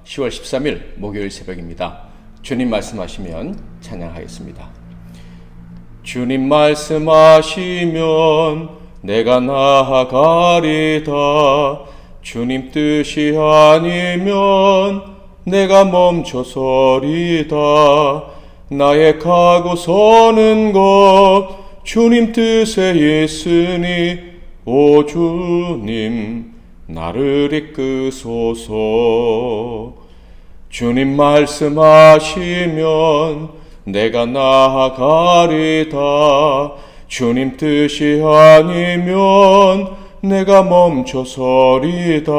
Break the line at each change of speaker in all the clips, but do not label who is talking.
10월 13일 목요일 새벽입니다. 주님 말씀하시면 찬양하겠습니다. 주님 말씀하시면 내가 나아가리다. 주님 뜻이 아니면 내가 멈춰서리다. 나의 가고 서는 것 주님 뜻에 있으니 오 주님 나를 이끄소서. 주님 말씀하시면 내가 나아가리다. 주님 뜻이 아니면 내가 멈춰서리다.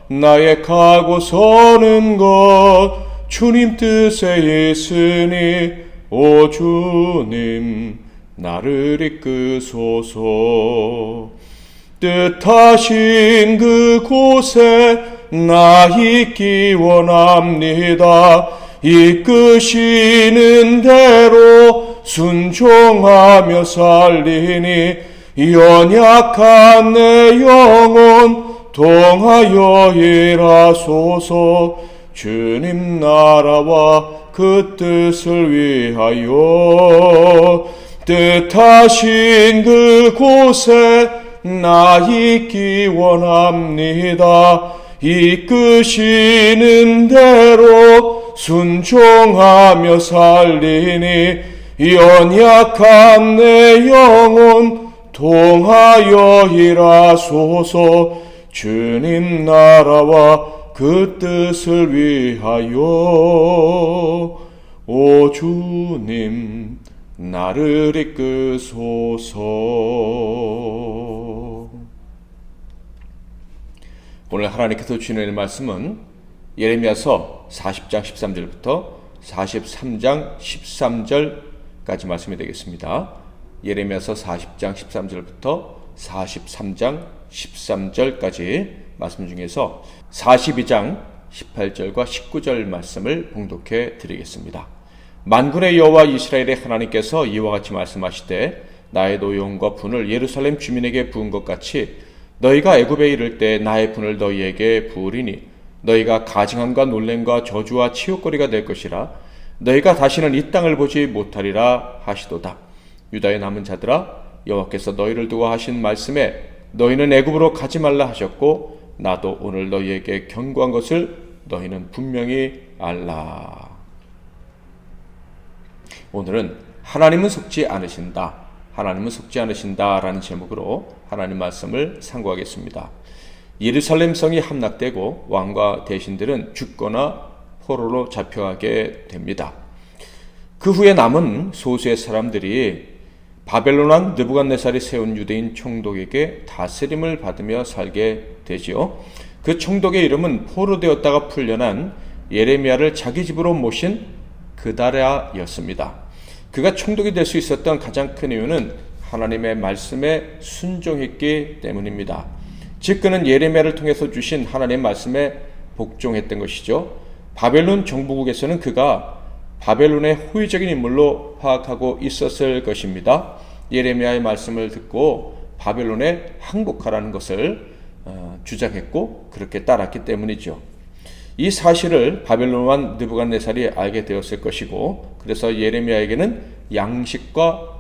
나의 가고 서는 것 주님 뜻에 있으니 오 주님 나를 이끄소서. 뜻하신 그곳에 나 있기 원합니다. 이끄시는 대로 순종하며 살리니 연약한 내 영혼 동하여 일하소서. 주님 나라와 그 뜻을 위하여 뜻하신 그곳에 나 있기 원합니다. 이끄시는 대로 순종하며 살리니 연약한 내 영혼 동하여 일하소서. 주님 나라와 그 뜻을 위하여 오 주님 나를 이끄소서. 오늘 하나님께서 주시는 말씀은 예레미야서 40장 13절부터 43장 13절까지 말씀이 되겠습니다. 예레미야서 40장 13절부터 43장 13절까지 말씀 중에서 42장 18절과 19절 말씀을 봉독해 드리겠습니다. 만군의 여호와 이스라엘의 하나님께서 이와 같이 말씀하시되 나의 노여움과 분을 예루살렘 주민에게 부은 것 같이 너희가 애굽에 이를 때 나의 분을 너희에게 부으리니 너희가 가증함과 놀램과 저주와 치욕거리가 될 것이라. 너희가 다시는 이 땅을 보지 못하리라 하시도다. 유다의 남은 자들아, 여호와께서 너희를 두고 하신 말씀에 너희는 애굽으로 가지 말라 하셨고 나도 오늘 너희에게 경고한 것을 너희는 분명히 알라. 오늘은 하나님은 속지 않으신다, 하나님은 속지 않으신다 라는 제목으로 하나님 말씀을 상고하겠습니다. 예루살렘 성이 함락되고 왕과 대신들은 죽거나 포로로 잡혀가게 됩니다. 그 후에 남은 소수의 사람들이 바벨론 왕 느부갓네살이 세운 유대인 총독에게 다스림을 받으며 살게 되지요. 그 총독의 이름은 포로되었다가 풀려난 예레미야를 자기 집으로 모신 그다랴였습니다. 그가 총독이 될 수 있었던 가장 큰 이유는 하나님의 말씀에 순종했기 때문입니다. 즉 그는 예레미야를 통해서 주신 하나님의 말씀에 복종했던 것이죠. 바벨론 정부국에서는 그가 바벨론의 호의적인 인물로 파악하고 있었을 것입니다. 예레미야의 말씀을 듣고 바벨론에 항복하라는 것을 주장했고 그렇게 따랐기 때문이죠. 이 사실을 바벨론 왕 느부갓네살이 알게 되었을 것이고 그래서 예레미야에게는 양식과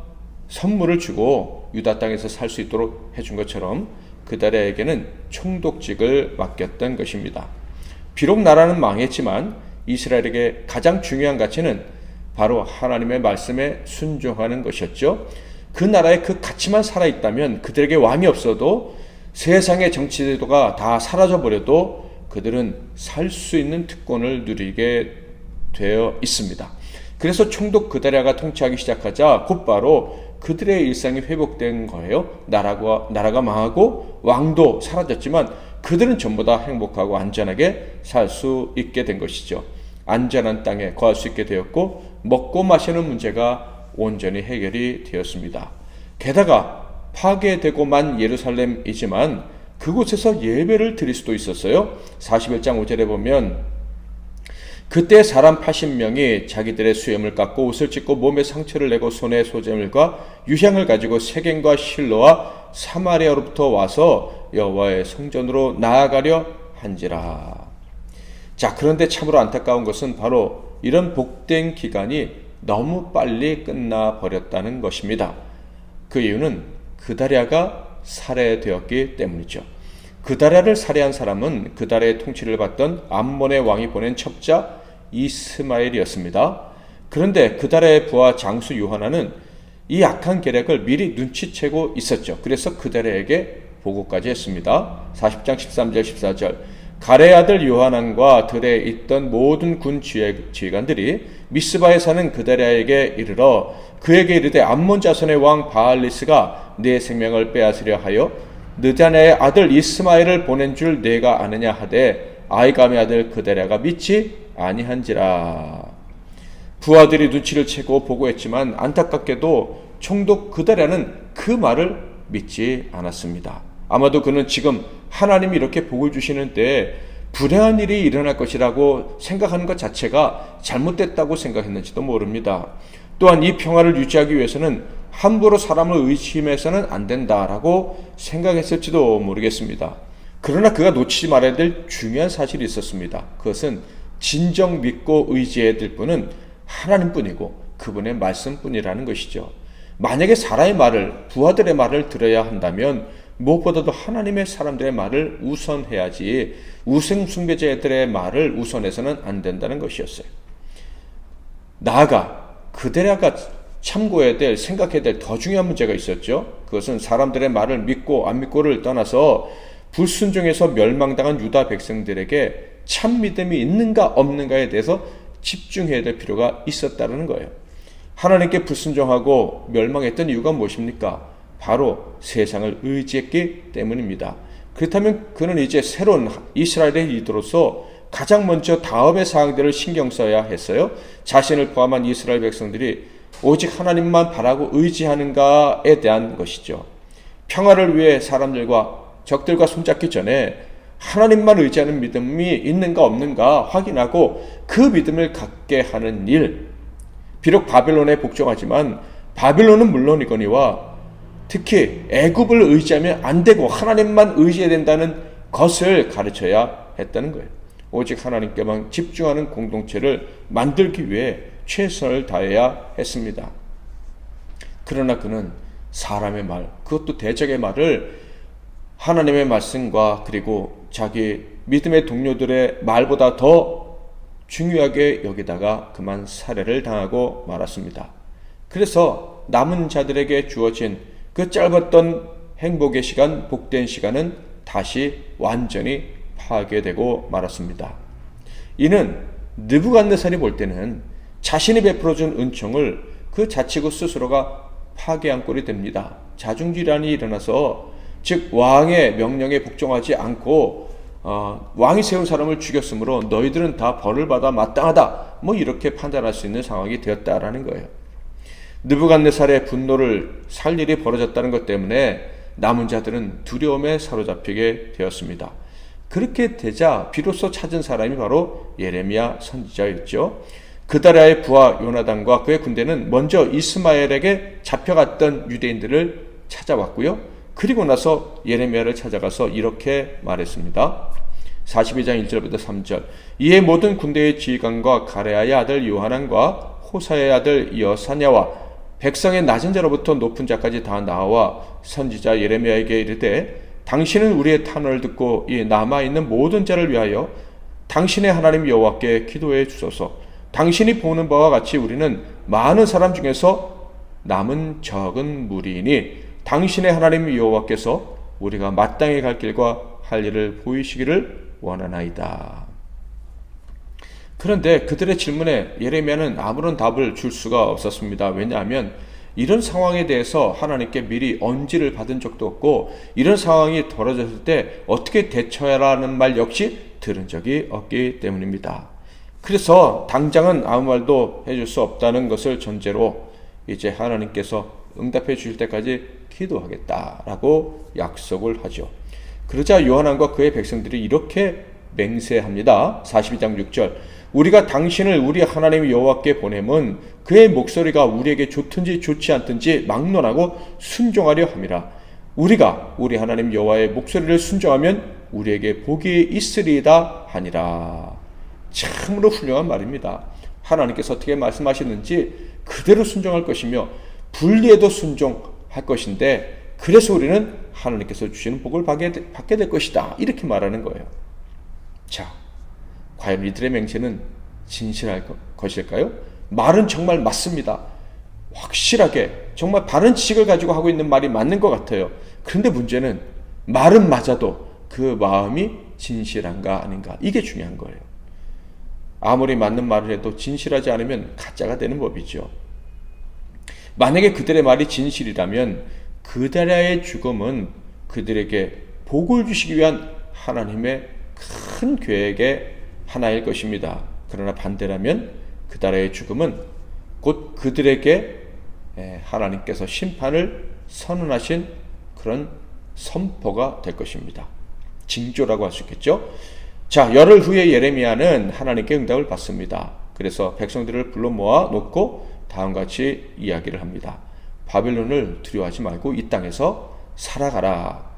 선물을 주고 유다 땅에서 살 수 있도록 해준 것처럼 그다랴에게는 총독직을 맡겼던 것입니다. 비록 나라는 망했지만 이스라엘에게 가장 중요한 가치는 바로 하나님의 말씀에 순종하는 것이었죠. 그 나라에 그 가치만 살아있다면 그들에게 왕이 없어도 세상의 정치 제도가 다 사라져버려도 그들은 살 수 있는 특권을 누리게 되어 있습니다. 그래서 총독 그다랴가 통치하기 시작하자 곧바로 그들의 일상이 회복된 거예요. 나라가 망하고 왕도 사라졌지만 그들은 전부 다 행복하고 안전하게 살 수 있게 된 것이죠. 안전한 땅에 거할 수 있게 되었고 먹고 마시는 문제가 온전히 해결이 되었습니다. 게다가 파괴되고만 예루살렘이지만 그곳에서 예배를 드릴 수도 있었어요. 41장 5절에 보면 그때 사람 80명이 자기들의 수염을 깎고 옷을 찢고 몸에 상처를 내고 손에 소재물과 유향을 가지고 세겜과 실로와 사마리아로부터 와서 여호와의 성전으로 나아가려 한지라. 자, 그런데 참으로 안타까운 것은 바로 이런 복된 기간이 너무 빨리 끝나 버렸다는 것입니다. 그 이유는 그다랴가 살해되었기 때문이죠. 그다랴를 살해한 사람은 그다랴의 통치를 받던 암몬의 왕이 보낸 첩자 이스마엘이었습니다. 그런데 그다랴의 부하 장수 요하나는 이 악한 계략을 미리 눈치채고 있었죠. 그래서 그다랴에게 보고까지 했습니다. 40장 13절 14절 가레 아들 요하난과 들에 있던 모든 군 지휘관들이 미스바에 사는 그다랴에게 이르러 그에게 이르되 암몬 자손의 왕 바알리스가 네 생명을 빼앗으려 하여 느다냐의 아들 이스마엘을 보낸 줄 내가 아느냐 하되 아이감의 아들 그다랴가 믿지 아니한지라. 부하들이 눈치를 채고 보고했지만 안타깝게도 총독 그다랴는 그 말을 믿지 않았습니다. 아마도 그는 지금 하나님이 이렇게 복을 주시는 때에 불행한 일이 일어날 것이라고 생각하는 것 자체가 잘못됐다고 생각했는지도 모릅니다. 또한 이 평화를 유지하기 위해서는 함부로 사람을 의심해서는 안 된다라고 생각했을지도 모르겠습니다. 그러나 그가 놓치지 말아야 될 중요한 사실이 있었습니다. 그것은 진정 믿고 의지해야 될 분은 하나님뿐이고 그분의 말씀뿐이라는 것이죠. 만약에 사람의 말을, 부하들의 말을 들어야 한다면 무엇보다도 하나님의 사람들의 말을 우선해야지 우상 숭배자들의 말을 우선해서는 안 된다는 것이었어요. 나아가 그다랴가 참고해야 될, 생각해야 될 더 중요한 문제가 있었죠. 그것은 사람들의 말을 믿고 안 믿고를 떠나서 불순종해서 멸망당한 유다 백성들에게 참 믿음이 있는가 없는가에 대해서 집중해야 될 필요가 있었다는 거예요. 하나님께 불순종하고 멸망했던 이유가 무엇입니까? 바로 세상을 의지했기 때문입니다. 그렇다면 그는 이제 새로운 이스라엘의 리더로서 가장 먼저 다음의 사항들을 신경 써야 했어요. 자신을 포함한 이스라엘 백성들이 오직 하나님만 바라고 의지하는가에 대한 것이죠. 평화를 위해 사람들과 적들과 손잡기 전에 하나님만 의지하는 믿음이 있는가 없는가 확인하고 그 믿음을 갖게 하는 일. 비록 바벨론에 복종하지만 바벨론은 물론이거니와 특히 애굽을 의지하면 안 되고 하나님만 의지해야 된다는 것을 가르쳐야 했다는 거예요. 오직 하나님께만 집중하는 공동체를 만들기 위해 최선을 다해야 했습니다. 그러나 그는 사람의 말, 그것도 대적의 말을 하나님의 말씀과 그리고 자기 믿음의 동료들의 말보다 더 중요하게 여기다가 그만 살해를 당하고 말았습니다. 그래서 남은 자들에게 주어진 그 짧았던 행복의 시간, 복된 시간은 다시 완전히 파괴되고 말았습니다. 이는 느부갓네살이 볼 때는 자신이 베풀어준 은총을 그 자치구 스스로가 파괴한 꼴이 됩니다. 자중질환이 일어나서 즉 왕의 명령에 복종하지 않고 왕이 세운 사람을 죽였으므로 너희들은 다 벌을 받아 마땅하다, 뭐 이렇게 판단할 수 있는 상황이 되었다라는 거예요. 느부갓네살의 분노를 살 일이 벌어졌다는 것 때문에 남은 자들은 두려움에 사로잡히게 되었습니다. 그렇게 되자 비로소 찾은 사람이 바로 예레미야 선지자였죠. 그다랴의 부하 요나단과 그의 군대는 먼저 이스마엘에게 잡혀갔던 유대인들을 찾아왔고요. 그리고 나서 예레미야를 찾아가서 이렇게 말했습니다. 42장 1절부터 3절 이에 모든 군대의 지휘관과 가레아의 아들 요하난과 호사의 아들 여사냐와 백성의 낮은 자로부터 높은 자까지 다 나와 선지자 예레미야에게 이르되 당신은 우리의 탄원을 듣고 이 남아있는 모든 자를 위하여 당신의 하나님 여호와께 기도해 주소서. 당신이 보는 바와 같이 우리는 많은 사람 중에서 남은 적은 무리이니 당신의 하나님 여호와께서 우리가 마땅히 갈 길과 할 일을 보이시기를 원하나이다. 그런데 그들의 질문에 예레미야는 아무런 답을 줄 수가 없었습니다. 왜냐하면 이런 상황에 대해서 하나님께 미리 언지를 받은 적도 없고 이런 상황이 벌어졌을 때 어떻게 대처하라는 말 역시 들은 적이 없기 때문입니다. 그래서 당장은 아무 말도 해줄 수 없다는 것을 전제로 이제 하나님께서 응답해 주실 때까지 기도하겠다라고 약속을 하죠. 그러자 요한안과 그의 백성들이 이렇게 맹세합니다. 42장 6절 우리가 당신을 우리 하나님 여호와께 보내면 그의 목소리가 우리에게 좋든지 좋지 않든지 막론하고 순종하려 함이라. 우리가 우리 하나님 여호와의 목소리를 순종하면 우리에게 복이 있으리이다 하니라. 참으로 훌륭한 말입니다. 하나님께서 어떻게 말씀하시는지 그대로 순종할 것이며 불리해도 순종할 것인데, 그래서 우리는 하나님께서 주시는 복을 받게 될 것이다, 이렇게 말하는 거예요. 자, 과연 이들의 맹세는 진실할 것일까요? 말은 정말 맞습니다. 확실하게 정말 바른 지식을 가지고 하고 있는 말이 맞는 것 같아요. 그런데 문제는 말은 맞아도 그 마음이 진실한가 아닌가, 이게 중요한 거예요. 아무리 맞는 말을 해도 진실하지 않으면 가짜가 되는 법이죠. 만약에 그들의 말이 진실이라면 그들의 죽음은 그들에게 복을 주시기 위한 하나님의 큰 계획의 하나일 것입니다. 그러나 반대라면 그들의 죽음은 곧 그들에게 하나님께서 심판을 선언하신 그런 선포가 될 것입니다. 징조라고 할 수 있겠죠. 자, 열흘 후에 예레미야는 하나님께 응답을 받습니다. 그래서 백성들을 불러 모아 놓고 다음과 같이 이야기를 합니다. 바벨론을 두려워하지 말고 이 땅에서 살아가라.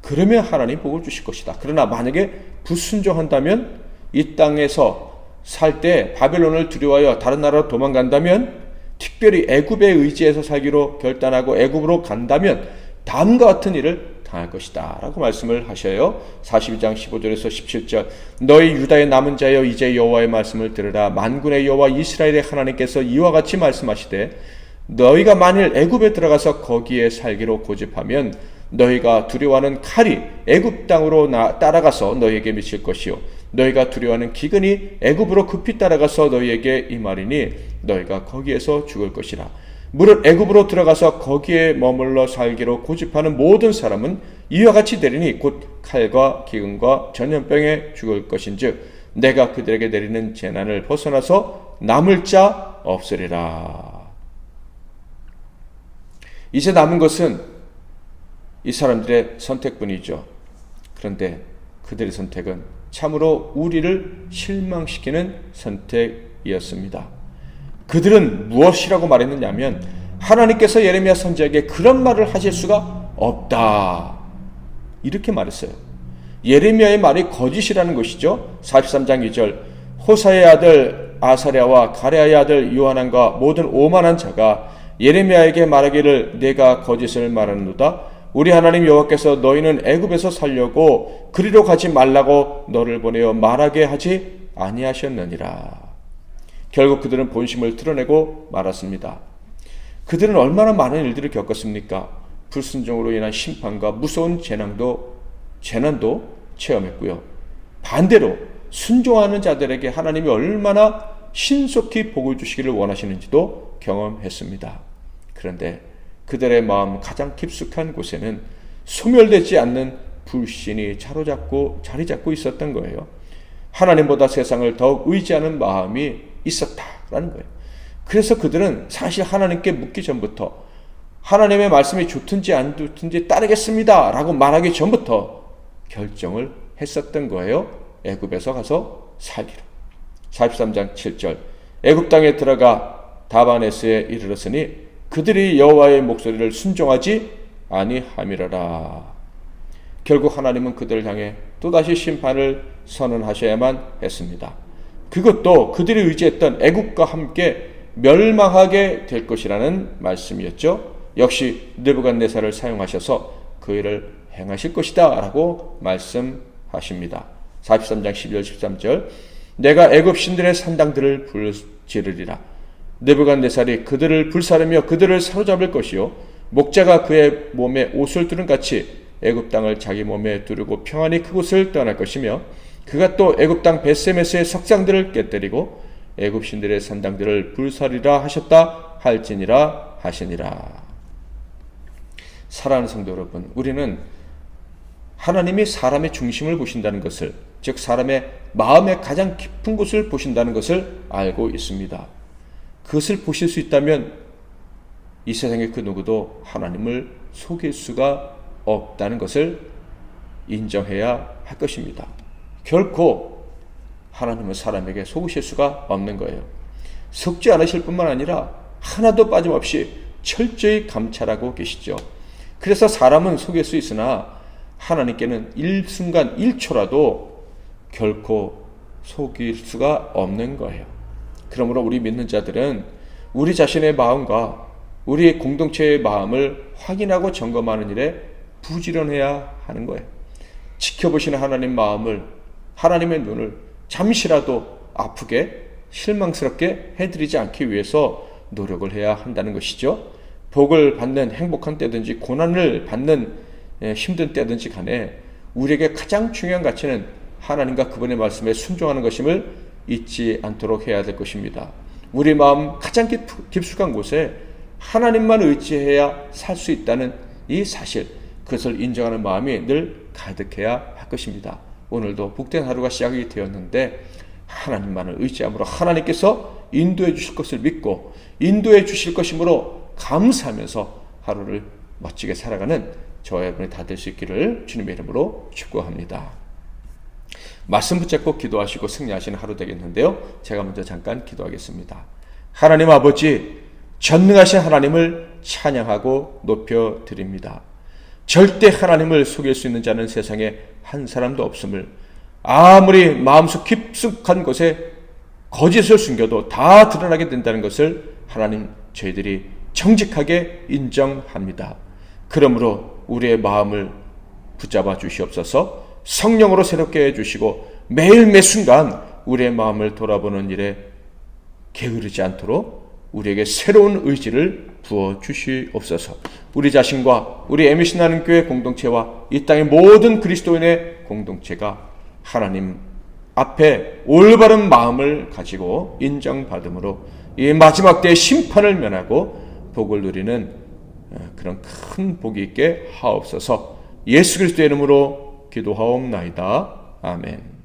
그러면 하나님 복을 주실 것이다. 그러나 만약에 불순종한다면, 이 땅에서 살 때 바벨론을 두려워하여 다른 나라로 도망간다면, 특별히 애굽에 의지해서 살기로 결단하고 애굽으로 간다면 다음과 같은 일을 당할 것이다 라고 말씀을 하셔요. 42장 15절에서 17절, 너희 유다의 남은 자여 이제 여호와의 말씀을 들으라. 만군의 여호와 이스라엘의 하나님께서 이와 같이 말씀하시되, 너희가 만일 애굽에 들어가서 거기에 살기로 고집하면 너희가 두려워하는 칼이 애굽 땅으로 따라가서 너희에게 미칠 것이요, 너희가 두려워하는 기근이 애굽으로 급히 따라가서 너희에게 임하리니 너희가 거기에서 죽을 것이라. 무릇 애굽으로 들어가서 거기에 머물러 살기로 고집하는 모든 사람은 이와 같이 되리니 곧 칼과 기근과 전염병에 죽을 것인즉 내가 그들에게 내리는 재난을 벗어나서 남을 자 없으리라. 이제 남은 것은 이 사람들의 선택뿐이죠. 그런데 그들의 선택은 참으로 우리를 실망시키는 선택이었습니다. 그들은 무엇이라고 말했느냐면, 하나님께서 예레미야 선지자에게 그런 말을 하실 수가 없다, 이렇게 말했어요. 예레미야의 말이 거짓이라는 것이죠. 43장 2절, 호사의 아들 아사랴와 가랴의 아들 요하난과 모든 오만한 자가 예레미야에게 말하기를 내가 거짓을 말하는도다. 우리 하나님 여호와께서 너희는 애굽에서 살려고 그리로 가지 말라고 너를 보내어 말하게 하지 아니하셨느니라. 결국 그들은 본심을 드러내고 말았습니다. 그들은 얼마나 많은 일들을 겪었습니까? 불순종으로 인한 심판과 무서운 재난도 체험했고요. 반대로 순종하는 자들에게 하나님이 얼마나 신속히 복을 주시기를 원하시는지도 경험했습니다. 그런데 그들의 마음 가장 깊숙한 곳에는 소멸되지 않는 불신이 자리 잡고 있었던 거예요. 하나님보다 세상을 더욱 의지하는 마음이 있었다라는 거예요. 그래서 그들은 사실 하나님께 묻기 전부터, 하나님의 말씀이 좋든지 안 좋든지 따르겠습니다 라고 말하기 전부터 결정을 했었던 거예요. 애굽에서 가서 살기로. 43장 7절, 애굽 땅에 들어가 다바네스에 이르렀으니 그들이 여호와의 목소리를 순종하지 아니함이라라. 결국 하나님은 그들을 향해 또다시 심판을 선언하셔야만 했습니다. 그것도 그들이 의지했던 애국과 함께 멸망하게 될 것이라는 말씀이었죠. 역시 느부갓네살을 사용하셔서 그 일을 행하실 것이다 라고 말씀하십니다. 43장 12절 13절, 내가 애굽 신들의 산당들을 불지르리라. 느부갓네살이 그들을 불사르며 그들을 사로잡을 것이요, 목자가 그의 몸에 옷을 두른 같이 애굽 땅을 자기 몸에 두르고 평안히 그곳을 떠날 것이며, 그가 또 애굽 땅 벳세메스의 석상들을 깨뜨리고 애굽 신들의 산당들을 불사리라 하셨다 할지니라 하시니라. 사랑하는 성도 여러분, 우리는 하나님이 사람의 중심을 보신다는 것을, 즉 사람의 마음의 가장 깊은 곳을 보신다는 것을 알고 있습니다. 그것을 보실 수 있다면 이 세상의 그 누구도 하나님을 속일 수가 없다는 것을 인정해야 할 것입니다. 결코 하나님은 사람에게 속으실 수가 없는 거예요. 속지 않으실 뿐만 아니라 하나도 빠짐없이 철저히 감찰하고 계시죠. 그래서 사람은 속일 수 있으나 하나님께는 일순간 1초라도 결코 속일 수가 없는 거예요. 그러므로 우리 믿는 자들은 우리 자신의 마음과 우리 공동체의 마음을 확인하고 점검하는 일에 부지런해야 하는 거예요. 지켜보시는 하나님 마음을, 하나님의 눈을 잠시라도 아프게 실망스럽게 해드리지 않기 위해서 노력을 해야 한다는 것이죠. 복을 받는 행복한 때든지 고난을 받는 힘든 때든지 간에 우리에게 가장 중요한 가치는 하나님과 그분의 말씀에 순종하는 것임을 잊지 않도록 해야 될 것입니다. 우리 마음 가장 깊숙한 곳에 하나님만 의지해야 살 수 있다는 이 사실, 그것을 인정하는 마음이 늘 가득해야 할 것입니다. 오늘도 복된 하루가 시작이 되었는데 하나님만을 의지함으로 하나님께서 인도해 주실 것을 믿고 인도해 주실 것이므로 감사하면서 하루를 멋지게 살아가는 저와 여러분이 다 될 수 있기를 주님의 이름으로 축복합니다. 말씀 붙잡고 기도하시고 승리하시는 하루 되겠는데요. 제가 먼저 잠깐 기도하겠습니다. 하나님 아버지, 전능하신 하나님을 찬양하고 높여드립니다. 절대 하나님을 속일 수 있는 자는 세상에 한 사람도 없음을, 아무리 마음속 깊숙한 곳에 거짓을 숨겨도 다 드러나게 된다는 것을 하나님 저희들이 정직하게 인정합니다. 그러므로 우리의 마음을 붙잡아 주시옵소서. 성령으로 새롭게 해주시고 매일 매 순간 우리의 마음을 돌아보는 일에 게으르지 않도록 우리에게 새로운 의지를 부어주시옵소서. 우리 자신과 우리 MBC 나는 교회 공동체와 이 땅의 모든 그리스도인의 공동체가 하나님 앞에 올바른 마음을 가지고 인정받음으로 이 마지막 때의 심판을 면하고 복을 누리는 그런 큰 복이 있게 하옵소서. 예수 그리스도의 이름으로 기도하옵나이다. 아멘.